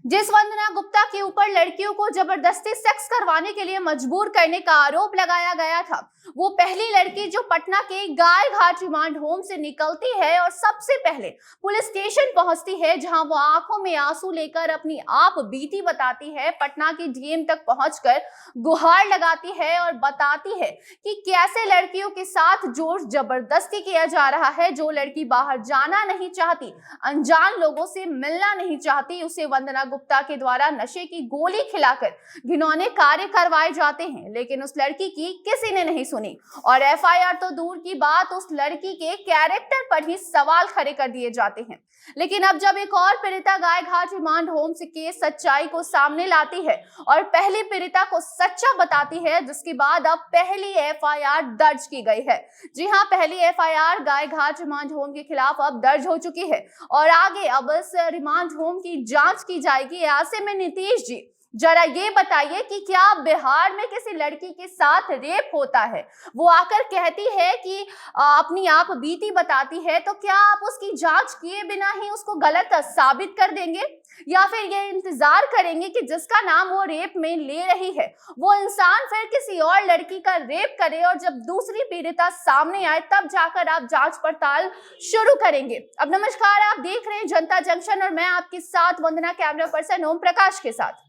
जिस वंदना गुप्ता के ऊपर लड़कियों को जबरदस्ती सेक्स करवाने के लिए मजबूर करने का आरोप लगाया गया था, वो पहली लड़की जो पटना के गाय घाट रिमांड होम से निकलती है और सबसे पहले पुलिस स्टेशन पहुंचती है, जहां वो आंखों में आंसू लेकर अपनी आप बीती बताती है। पटना की डीएम तक पहुंचकर गुहार लगाती है और बताती है कि कैसे लड़कियों के साथ जोर जबरदस्ती किया जा रहा है। जो लड़की बाहर जाना नहीं चाहती, अनजान लोगों से मिलना नहीं चाहती, उसे वंदना गुप्ता के द्वारा नशे की गोली खिलाकर घिनौने कार्य करवाए जाते हैं। लेकिन उस लड़की की किसी ने नहीं सुनी और एफआईआर तो दूर की बात, उस लड़की के कैरेक्टर पर ही सवाल खड़े कर दिए जाते हैं। लेकिन अब जब एक और पीड़िता गाय घाट रिमांड होम से केस सच्चाई को सामने लाती है और पहली पीड़िता को सच्चा बताती है, जिसके बाद अब पहली एफआईआर दर्ज की गई है। जी हां, पहली एफआईआर गाय घाट रिमांड होम के खिलाफ अब दर्ज हो चुकी है और आगे अब इस रिमांड होम की जांच की जाएगी। ऐसे में नीतीश जी, जरा ये बताइए कि क्या बिहार में किसी लड़की के साथ रेप होता है, वो आकर कहती है कि अपनी आप बीती बताती है, तो क्या आप उसकी जांच किए बिना ही उसको गलत साबित कर देंगे, या फिर ये इंतजार करेंगे कि जिसका नाम वो रेप में ले रही है वो इंसान फिर किसी और लड़की का रेप करे और जब दूसरी पीड़िता सामने आए तब जाकर आप जांच पड़ताल शुरू करेंगे। अब नमस्कार, आप देख रहे हैं जनता जंक्शन और मैं आपके साथ वंदना, कैमरा पर्सन ओम प्रकाश के साथ।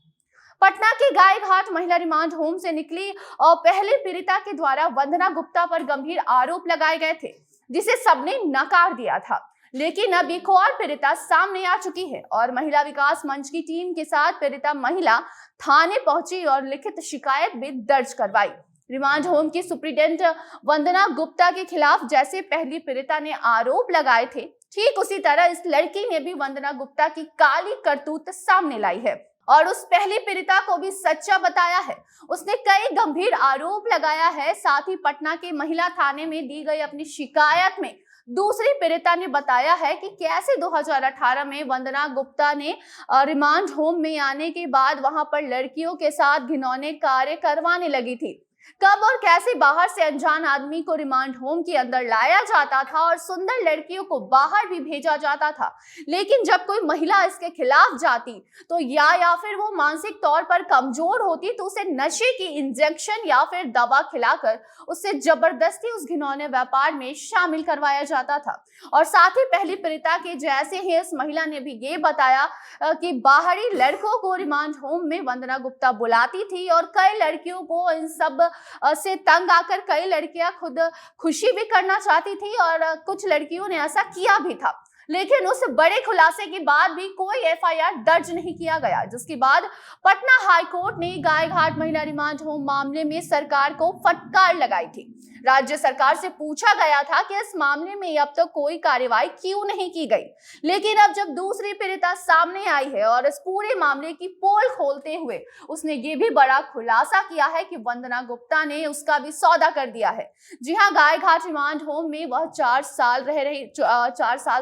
पटना के गाय घाट महिला रिमांड होम से निकली और पहले पीड़िता के द्वारा वंदना गुप्ता पर गंभीर आरोप लगाए गए थे, जिसे सबने नकार दिया था। लेकिन अब एक और पीड़िता सामने आ चुकी है और महिला विकास मंच की टीम के साथ पीड़िता महिला थाने पहुंची और लिखित शिकायत भी दर्ज करवाई। रिमांड होम की सुप्रीडेंट वंदना गुप्ता के खिलाफ जैसे पहली पीड़िता ने आरोप लगाए थे, ठीक उसी तरह इस लड़की ने भी वंदना गुप्ता की काली करतूत सामने लाई है और उस पहली पीड़िता को भी सच्चा बताया है। उसने कई गंभीर आरोप लगाया है। साथ ही पटना के महिला थाने में दी गई अपनी शिकायत में दूसरी पीड़िता ने बताया है कि कैसे 2018 में वंदना गुप्ता ने रिमांड होम में आने के बाद वहां पर लड़कियों के साथ घिनौने कार्य करवाने लगी थी। कब और कैसे बाहर से अनजान आदमी को रिमांड होम के अंदर लाया जाता था और सुंदर लड़कियों को बाहर भी भेजा जाता था। लेकिन जब कोई महिला इसके खिलाफ जाती तो या फिर वो मानसिक तौर पर कमजोर होती तो उसे नशे की इंजेक्शन या फिर दवा खिलाकर उससे जबरदस्ती उस घिनौने व्यापार में शामिल करवाया जाता था। और साथ ही पहली पीड़िता के जैसे ही इस महिला ने भी ये बताया कि बाहरी लड़कों को रिमांड होम में वंदना गुप्ता बुलाती थी और कई लड़कियों को इन सब से तंग आकर कई लड़कियां खुद खुशी भी करना चाहती थी और कुछ लड़कियों ने ऐसा किया भी था। लेकिन उस बड़े खुलासे के बाद भी कोई एफआईआर दर्ज नहीं किया गया, जिसके बाद पटना हाई कोर्ट ने गाय घाट महिला रिमांड होम मामले में सरकार को फटकार लगाई थी। राज्य सरकार से पूछा गया था कि इस मामले में अब तक कोई कार्रवाई क्यों नहीं की गई। लेकिन अब जब दूसरी पीड़िता सामने आई है और इस पूरे मामले की पोल खोलते हुए उसने ये भी बड़ा खुलासा किया है कि वंदना गुप्ता ने उसका भी सौदा कर दिया है। जी हाँ, गाय घाट रिमांड होम में वह 4 साल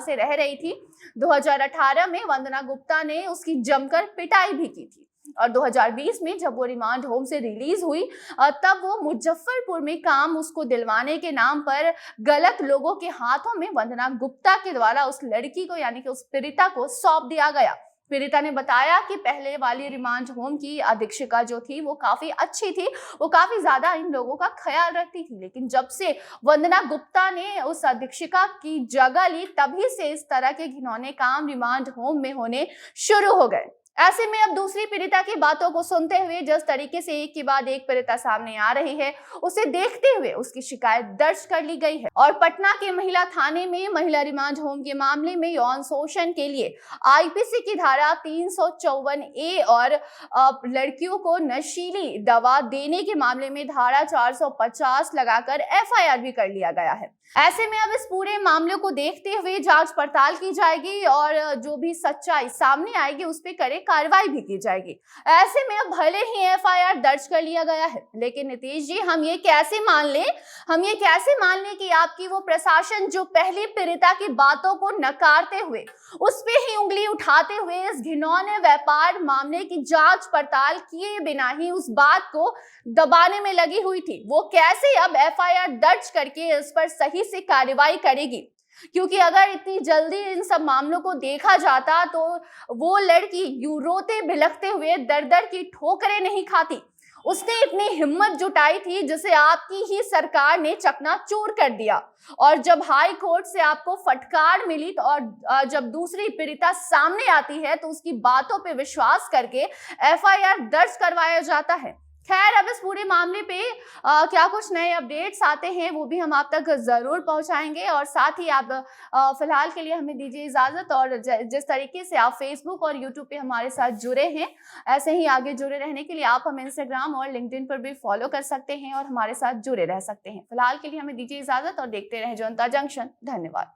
से रह रही थी। 2018 में वंदना गुप्ता ने उसकी जमकर पिटाई भी की थी और 2020 में जब वो रिमांड होम से रिलीज हुई तब वो मुजफ्फरपुर में काम उसको दिलवाने के नाम पर गलत लोगों के हाथों में वंदना गुप्ता के द्वारा उस लड़की को, यानी कि उस पीड़िता को सौंप दिया गया। पीड़िता ने बताया कि पहले वाली रिमांड होम की अधीक्षिका जो थी वो काफी अच्छी थी, वो काफी ज्यादा इन लोगों का ख्याल रखती थी। लेकिन जब से वंदना गुप्ता ने उस अधीक्षिका की जगह ली तभी से इस तरह के घिनौने काम रिमांड होम में होने शुरू हो गए। ऐसे में अब दूसरी पीड़िता की बातों को सुनते हुए जिस तरीके से एक के बाद एक पीड़िता सामने आ रही है, उसे देखते हुए उसकी शिकायत दर्ज कर ली गई है और पटना के महिला थाने में महिला रिमांड होम के मामले में यौन शोषण के लिए आईपीसी की धारा 354A और लड़कियों को नशीली दवा देने के मामले में धारा 450 लगाकर एफआईआर भी कर लिया गया है। ऐसे में अब इस पूरे मामले को देखते हुए जांच पड़ताल की जाएगी और जो भी सच्चाई सामने आएगी उस पर कड़े कार्रवाई भी की जाएगी। ऐसे में अब भले ही एफआईआर दर्ज कर लिया गया है, लेकिन नीतीश जी, हम ये कैसे मान लें कि आपकी वो प्रशासन जो पहली पीड़िता की बातों को नकारते हुए उस पे ही उंगली उठाते हुए इस घिनौने व्यापार मामले की जांच पड़ताल किए बिना ही उस बात को दबाने में लगी हुई थी, वो कैसे अब एफआईआर दर्ज करके इस पर सही से कार्रवाई करेगी। क्योंकि अगर इतनी जल्दी इन सब मामलों को देखा जाता तो वो लड़की यूं रोते बिलखते हुए दर दर की ठोकरें नहीं खाती। उसने इतनी हिम्मत जुटाई थी जिसे आपकी ही सरकार ने चकनाचूर कर दिया। और जब हाई कोर्ट से आपको फटकार मिली तो और जब दूसरी पीड़िता सामने आती है तो उसकी बातों पे विश्वास करके एफआईआर दर्ज करवाया जाता है। खैर, अब इस पूरे मामले पे क्या कुछ नए अपडेट्स आते हैं वो भी हम आप तक जरूर पहुंचाएंगे। और साथ ही आप फिलहाल के लिए हमें दीजिए इजाजत। और जिस तरीके से आप फेसबुक और यूट्यूब पे हमारे साथ जुड़े हैं, ऐसे ही आगे जुड़े रहने के लिए आप हमें इंस्टाग्राम और लिंक्डइन पर भी फॉलो कर सकते हैं और हमारे साथ जुड़े रह सकते हैं। फिलहाल के लिए हमें दीजिए इजाजत और देखते रहें जनता जंक्शन। धन्यवाद।